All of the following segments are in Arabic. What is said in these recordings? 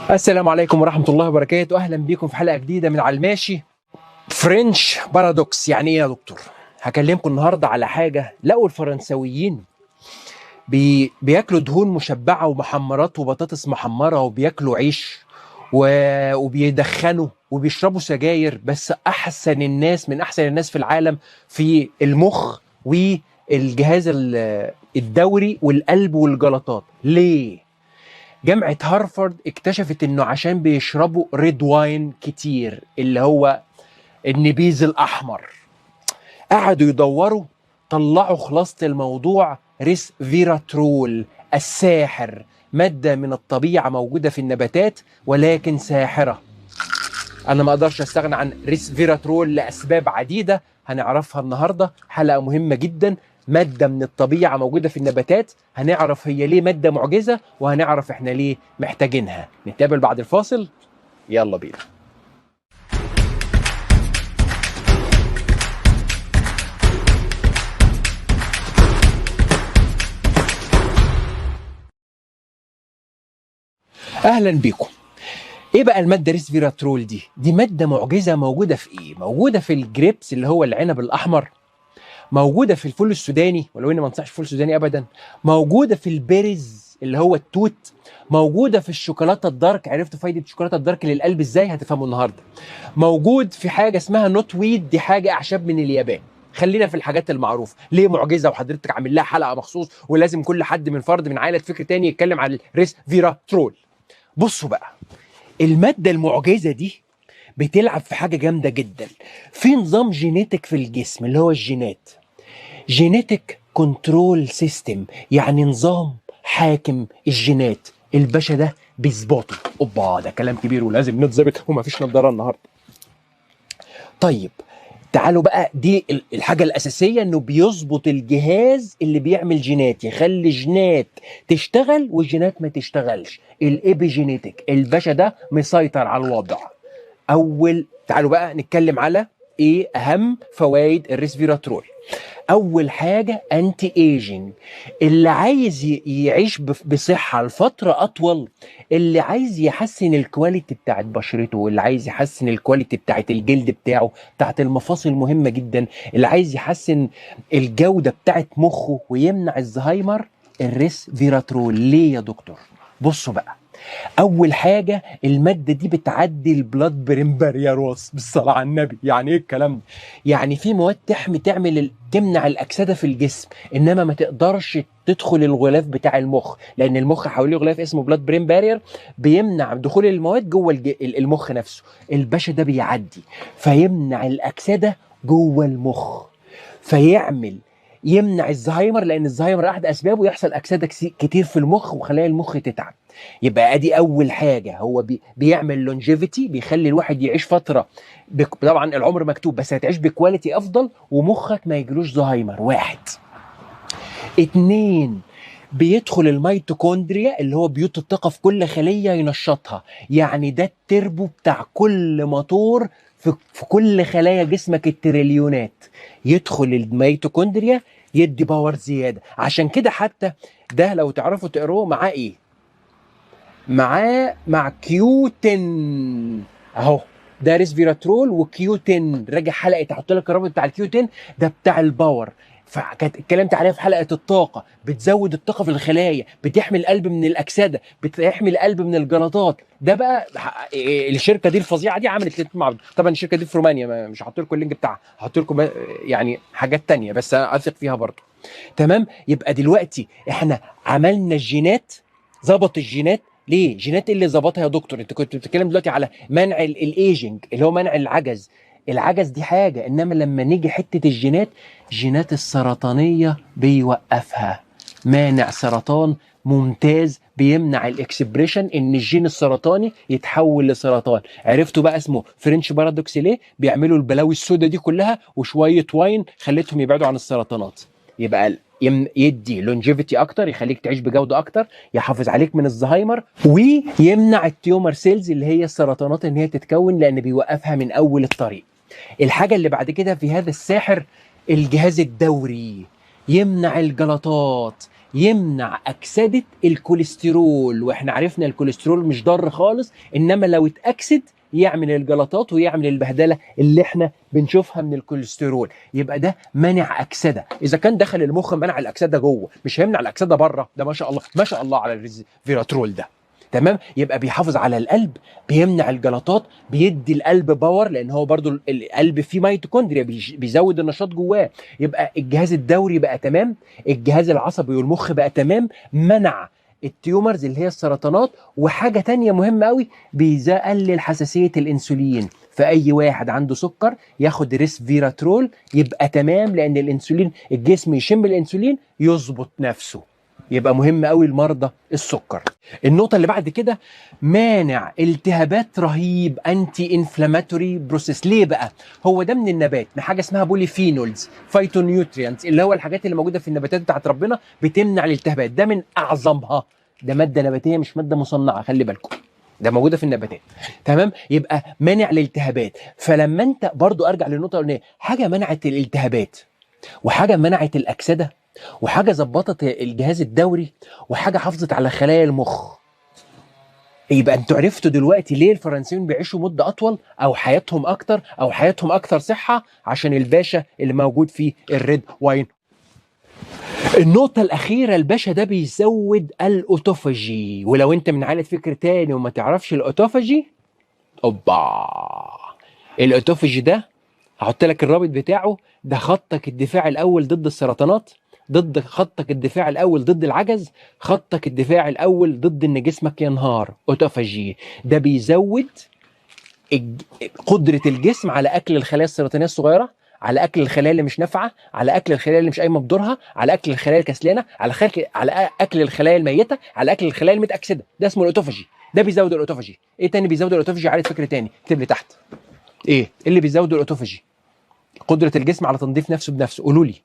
السلام عليكم ورحمة الله وبركاته. أهلا بكم في حلقة جديدة من على الماشي. فرنش بارادوكس يعني إيه يا دكتور؟ هكلمكم النهاردة على حاجة لقوا الفرنساويين بياكلوا دهون مشبعة ومحمرات وبطاطس محمرة وبياكلوا عيش وبيدخنوا وبيشربوا سجاير، بس أحسن الناس من أحسن الناس في العالم في المخ والجهاز الدوري والقلب والجلطات. ليه؟ جامعة هارفارد اكتشفت انه عشان بيشربوا ريد واين كتير اللي هو النبيذ الاحمر. قعدوا يدوروا، طلعوا خلاصة الموضوع ريسفيراترول الساحر، مادة من الطبيعة موجودة في النباتات ولكن ساحرة. انا ما اقدرش استغنى عن ريسفيراترول لاسباب عديدة هنعرفها النهاردة. حلقة مهمة جدا، مادة من الطبيعة موجودة في النباتات، هنعرف هي ليه مادة معجزة وهنعرف احنا ليه محتاجينها. نتقابل بعد الفاصل، يلا بينا. اهلا بيكم. ايه بقى المادة ريسفيراترول دي؟ دي مادة معجزة موجودة في ايه؟ موجودة في الجريبس اللي هو العنب الاحمر، موجودة في الفول السوداني ولو اني ما انصحش الفول السوداني ابدا، موجودة في البيرز اللي هو التوت، موجودة في الشوكولاتة الدارك. عرفتوا فايدة الشوكولاتة الدارك للقلب ازاي؟ هتفهموا النهاردة. موجود في حاجة اسمها نوت ويد، دي حاجة اعشاب من اليابان. خلينا في الحاجات المعروفة. ليه معجزة وحضرتك عامل لها حلقة مخصوص ولازم كل حد من فرد من عائلة فكر تاني يتكلم عن الريسفيراترول؟ بصوا بقى، المادة المعجزة دي بتلعب في حاجة جامدة جدا، في نظام جينيتك في الجسم اللي هو الجينات. جينيتك كنترول سيستم، يعني نظام حاكم الجينات. الباشا ده بيظبطه. اوبا، ده كلام كبير ولازم نتظبط وما فيش نضاره النهارده. طيب تعالوا بقى، دي الحاجة الأساسية، إنه بيظبط الجهاز اللي بيعمل جينات، يخلي جينات تشتغل وجينات ما تشتغلش. الإيبيجينيتك، الباشا ده مسيطر على الوضع. تعالوا بقى نتكلم على إيه أهم فوائد الريسفيراترول. اول حاجه انتي ايجينج، اللي عايز يعيش بصحه لفتره اطول، اللي عايز يحسن الكواليتي بتاعت بشرته، اللي عايز يحسن الكواليتي بتاعت الجلد بتاعه، بتاعت المفاصل مهمه جدا، اللي عايز يحسن الجوده بتاعت مخه ويمنع الزهايمر. الريسفيراترول ليه يا دكتور؟ بصوا بقى، اول حاجه الماده دي بتعدي البلاد برين بارير. بالصلاه على النبي، يعني ايه الكلام ده؟ يعني في مواد تمنع الاكسده في الجسم، انما ما تقدرش تدخل الغلاف بتاع المخ، لان المخ حواليه غلاف اسمه بلاد برين بارير بيمنع دخول المواد جوه المخ نفسه. الباشا ده بيعدي فيمنع الاكسده جوه المخ، يمنع الزهايمر، لان الزهايمر احد اسبابه يحصل اكسده كتير في المخ وخلايا المخ تتعب. يبقى ادي اول حاجه، هو بيعمل لونجيفيتي، بيخلي الواحد يعيش فتره طبعا العمر مكتوب، بس هتعيش بكواليتي افضل ومخك ما يجيلوش زهايمر. واحد. اتنين، بيدخل الميتوكوندريا اللي هو بيوت الطاقه في كل خليه ينشطها، يعني ده التربو بتاع كل موتور في كل خلايا جسمك التريليونات. يدخل الميتوكوندريا يدي باور زياده. عشان كده حتى ده لو تعرفوا تقروه معاه ايه؟ مع كيوتين اهو. ده ريسفيراترول وكيوتين. راجع حلقه احط لك الرابط بتاع الكيوتين ده بتاع الباور، فكانت اتكلمت عليها في حلقه الطاقه. بتزود الطاقه في الخلايا، بتحمي القلب من الاكسده، بتحمي القلب من الجلطات. ده بقى الشركه دي الفظيعه دي عملت الاثنين مع بعض. طبعا الشركه دي في رومانيا، مش هحط لكم اللينك بتاعها، هحط لكم يعني حاجات تانية بس اثق فيها برضه. تمام. يبقى دلوقتي احنا عملنا الجينات، ظبط الجينات. ليه جينات اللي ظبطها يا دكتور؟ انت كنت بتتكلم دلوقتي على منع الايجنج اللي هو منع العجز. العجز دي حاجه، انما لما نيجي حته الجينات، جينات السرطانيه بيوقفها. مانع سرطان ممتاز، بيمنع الاكسبريشن ان الجين السرطاني يتحول لسرطان. عرفتوا بقى اسمه فرنش بارادوكس ليه؟ بيعملوا البلاوي السوداء دي كلها وشويه واين خلتهم يبعدوا عن السرطانات. يبقى يدي لونجيفيتي اكتر، يخليك تعيش بجوده اكتر، يحافظ عليك من الزهايمر، ويمنع التيومر سيلز اللي هي السرطانات ان هي تتكون، لان بيوقفها من اول الطريق. الحاجه اللي بعد كده في هذا الساحر، الجهاز الدوري، يمنع الجلطات، يمنع اكسده الكوليسترول، واحنا عرفنا الكوليسترول مش ضار خالص، انما لو اتاكسد يعمل الجلطات ويعمل البهدله اللي احنا بنشوفها من الكوليسترول. يبقى ده منع اكسده. اذا كان دخل المخ منع الاكسده جوه، مش هيمنع الاكسده بره. ده ما شاء الله ما شاء الله على الريسفيراترول ده. تمام. يبقى بيحافظ على القلب، بيمنع الجلطات، بيدي القلب باور، لان هو برضو القلب فيه ميتوكوندريا بيزود النشاط جواه. يبقى الجهاز الدوري بقى تمام، الجهاز العصبي والمخ بقى تمام، منع التيومرز اللي هي السرطانات. وحاجه تانية مهمه قوي، بيقلل حساسيه الانسولين. فاي واحد عنده سكر ياخد ريسفيراترول يبقى تمام، لان الانسولين الجسم يشم الانسولين يظبط نفسه. يبقى مهم قوي لمرضى السكر. النقطة اللي بعد كده، مانع التهابات رهيب، انتي انفلاماتوري بروسيس. ليه بقى؟ هو ده من النبات، من حاجة اسمها بوليفينولز، فايتونيوتريانتس، اللي هو الحاجات اللي موجودة في النباتات بتاعت ربنا بتمنع الالتهابات. ده من اعظمها، ده مادة نباتية مش مادة مصنعة، خلي بالكم، ده موجودة في النباتات. تمام. يبقى مانع الالتهابات. فلما انت برضو ارجع للنقطة الاولانية، حاجة منعت الالتهابات، وحاجة منعت الأكسدة، وحاجة ظبطت الجهاز الدوري، وحاجة حافظت على خلايا المخ. يبقى انتوا عرفتوا دلوقتي ليه الفرنسيين بيعيشوا مدة أطول أو حياتهم أكتر أو حياتهم أكثر صحة، عشان الباشا اللي موجود فيه الريد واين. النقطة الأخيرة، الباشا ده بيزود الأوتوفاجي. ولو أنت من عائلة فكر تاني وما تعرفش الأوتوفاجي، أوبا، الأوتوفاجي ده هحط لك الرابط بتاعه. ده خطك الدفاع الاول ضد السرطانات، ضد خطك الدفاع الاول ضد العجز، خطك الدفاع الاول ضد ان جسمك ينهار. اوتوفاجي ده بيزود قدره الجسم على اكل الخلايا السرطانيه الصغيره، على اكل الخلايا اللي مش نافعه، على اكل الخلايا اللي مش قايمه بدورها، على اكل الخلايا الكسلانه، على اكل الخلايا الميته، على اكل الخلايا المتاكسده. ده اسمه الاوتوفاجي. ده بيزود الاوتوفاجي. ايه تاني بيزود الاوتوفاجي؟ عارف فكره تاني، اكتب لي تحت. ايه اللي بيزود الاوتوفاجي؟ قدرة الجسم على تنظيف نفسه بنفسه. قولوا لي.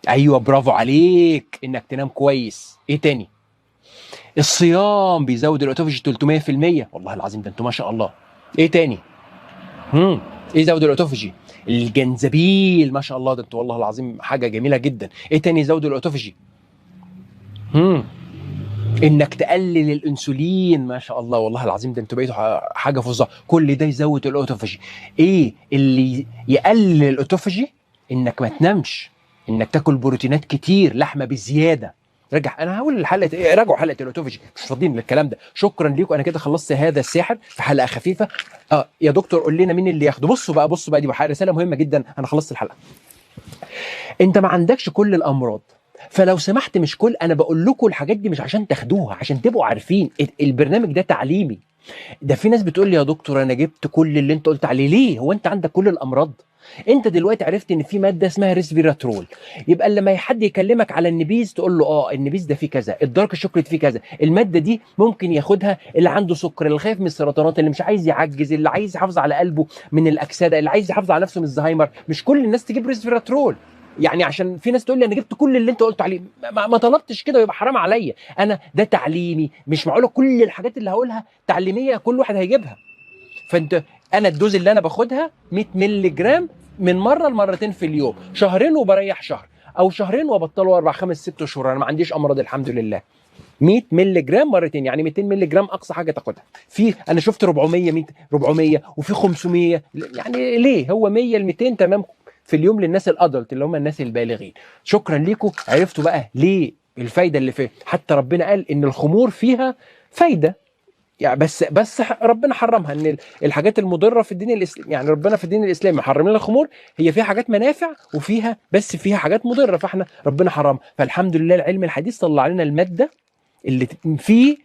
ايوه، برافو عليك، انك تنام كويس. ايه تاني؟ الصيام بيزود الاوتوفاجي 300%. والله العظيم ده انتوا ما شاء الله. ايه تاني؟ ايه يزود الاوتوفاجي؟ الجنزبيل، ما شاء الله، ده انتوا والله العظيم حاجة جميلة جدا. ايه تاني يزود الاوتوفاجي؟ انك تقلل الانسولين، ما شاء الله، والله العظيم ده انتوا بقيتوا حاجه فظيعه. كل ده يزود الاوتوفاجي. ايه اللي يقلل الاوتوفاجي؟ انك ما تنامش، انك تاكل بروتينات كتير، لحمه بزياده. انا هقول الحلقه، راجعوا حلقه الاوتوفاجي، مش فاضيين للكلام ده. شكرا ليكم، انا كده خلصت هذا الساحر في حلقه خفيفه. يا دكتور قول لنا مين اللي ياخده. بصوا بقى دي رساله مهمه جدا. انا خلصت الحلقه. انت ما عندكش كل الامراض، فلو سمحت مش كل، انا بقول لكم الحاجات دي مش عشان تاخدوها، عشان تبقوا عارفين البرنامج ده تعليمي. ده في ناس بتقول لي يا دكتور انا جبت كل اللي انت قلت عليه. ليه؟ هو انت عندك كل الامراض؟ انت دلوقتي عرفت ان في ماده اسمها ريسفيراترول. يبقى لما حد يكلمك على النبيذ تقول له النبيذ ده فيه كذا، الدارك شوكليت فيه كذا. الماده دي ممكن ياخدها اللي عنده سكر، اللي خايف من السرطانات، اللي مش عايز يعجز، اللي عايز يحافظ على قلبه من الاكسده، اللي عايز يحافظ على نفسه من الزهايمر. مش كل الناس تجيب ريسفيراترول. يعني عشان في ناس تقول لي انا جبت كل اللي انت قلت عليه، ما طلبتش كده ويبقى حرام عليا. انا ده تعليمي، مش معقوله كل الحاجات اللي هقولها تعليميه كل واحد هيجيبها. انا الدوز اللي انا باخدها 100 مللي جرام من مره لمرتين في اليوم، شهرين وبريح شهر، او شهرين وبطله 4 5 6 شهور. انا ما عنديش امراض الحمد لله. 100 مللي جرام مرتين، يعني 200 مللي جرام اقصى حاجه تاخدها. انا شفت 400 وفي 500. يعني ليه؟ هو 100 ل 200 تمام في اليوم للناس الادلت اللي هم الناس البالغين. شكرا ليكم. عرفتوا بقى ليه الفايده اللي فيه. حتى ربنا قال ان الخمور فيها فايده، يعني بس ربنا حرمها. ان الحاجات المضره في الدين الاسلامي، يعني ربنا في الدين الاسلامي حرم لنا الخمور، هي فيها حاجات منافع وفيها بس فيها حاجات مضره، فاحنا ربنا حرمها. فالحمد لله العلم الحديث طلع لنا الماده اللي فيه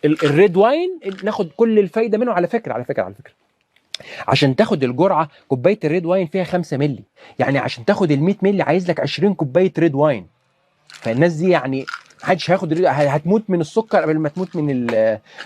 الريد واين، ناخد كل الفايده منه. على فكره عشان تاخد الجرعه، كوبايه الريد واين فيها 5 مللي، يعني عشان تاخد ال 100 مللي عايز لك 20 كوبايه ريد واين. فالناس دي يعني محدش هياخد، هتموت من السكر قبل ما تموت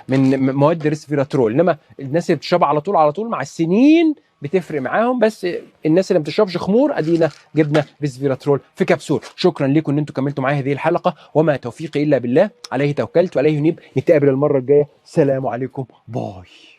من مواد ريسفيراترول. انما الناس اللي بتشربها على طول مع السنين بتفرق معاهم. بس الناس اللي ما بتشربش خمور ادينا جبنا ريسفيراترول في كبسول. شكرا لكم ان انتم كملتوا معايا هذه الحلقه، وما توفيقي الا بالله، عليه توكلت وعليه ينيب. نتقابل المره الجايه. سلام عليكم، باي.